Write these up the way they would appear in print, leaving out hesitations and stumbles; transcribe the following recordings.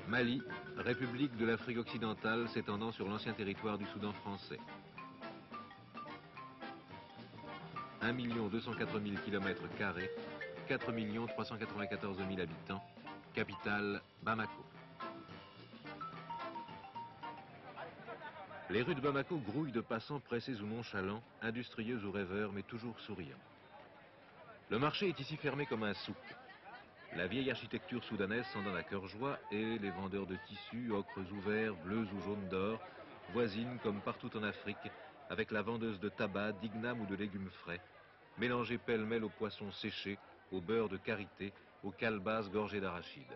Mali, république de l'Afrique occidentale s'étendant sur l'ancien territoire du Soudan français. 1 204 000 km², 4 394 000 habitants, capitale Bamako. Les rues de Bamako grouillent de passants pressés ou nonchalants, industrieux ou rêveurs, mais toujours souriants. Le marché est ici fermé comme un souk. La vieille architecture soudanaise s'en donne à cœur joie et les vendeurs de tissus, ocres ou verts, bleus ou jaunes d'or, voisinent comme partout en Afrique avec la vendeuse de tabac, d'igname ou de légumes frais, mélangés pêle-mêle aux poissons séchés, au beurre de karité, aux calebasses gorgées d'arachide.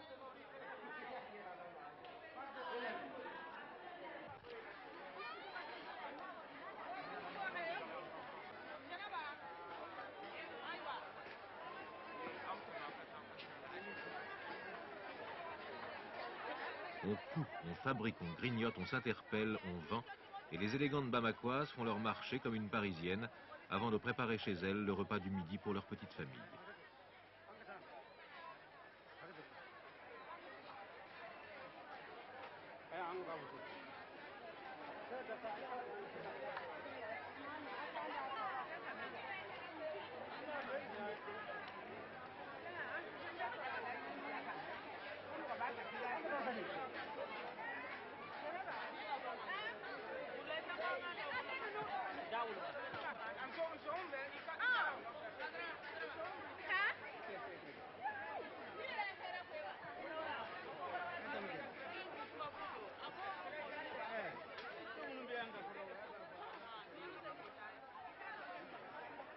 On coupe, on fabrique, on grignote, on s'interpelle, on vend, et les élégantes bamakoises font leur marché comme une parisienne, avant de préparer chez elles le repas du midi pour leur petite famille.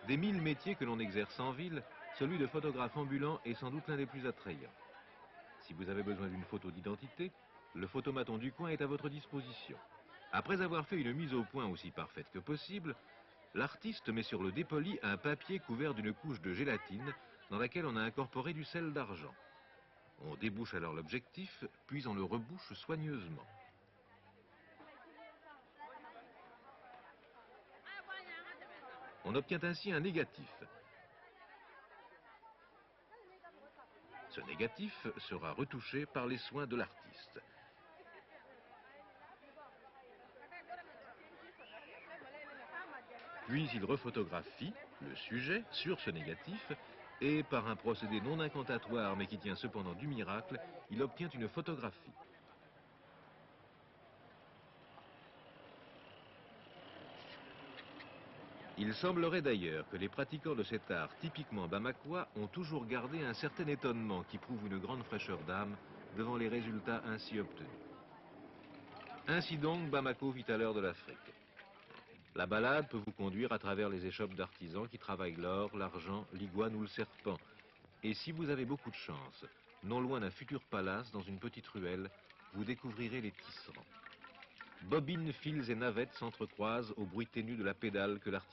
Des 1000 métiers que l'on exerce en ville, celui de photographe ambulant est sans doute l'un des plus attrayants. Si vous avez besoin d'une photo d'identité, le photomaton du coin est à votre disposition. Après avoir fait une mise au point aussi parfaite que possible, l'artiste met sur le dépoli un papier couvert d'une couche de gélatine dans laquelle on a incorporé du sel d'argent. On débouche alors l'objectif, puis on le rebouche soigneusement. On obtient ainsi un négatif. Ce négatif sera retouché par les soins de l'artiste. Puis il rephotographie le sujet sur ce négatif et par un procédé non incantatoire mais qui tient cependant du miracle, il obtient une photographie. Il semblerait d'ailleurs que les pratiquants de cet art typiquement bamakois ont toujours gardé un certain étonnement qui prouve une grande fraîcheur d'âme devant les résultats ainsi obtenus. Ainsi donc, Bamako vit à l'heure de l'Afrique. La balade peut vous conduire à travers les échoppes d'artisans qui travaillent l'or, l'argent, l'iguane ou le serpent. Et si vous avez beaucoup de chance, non loin d'un futur palace, dans une petite ruelle, vous découvrirez les tisserands. Bobines, fils et navettes s'entrecroisent au bruit ténu de la pédale que l'artisan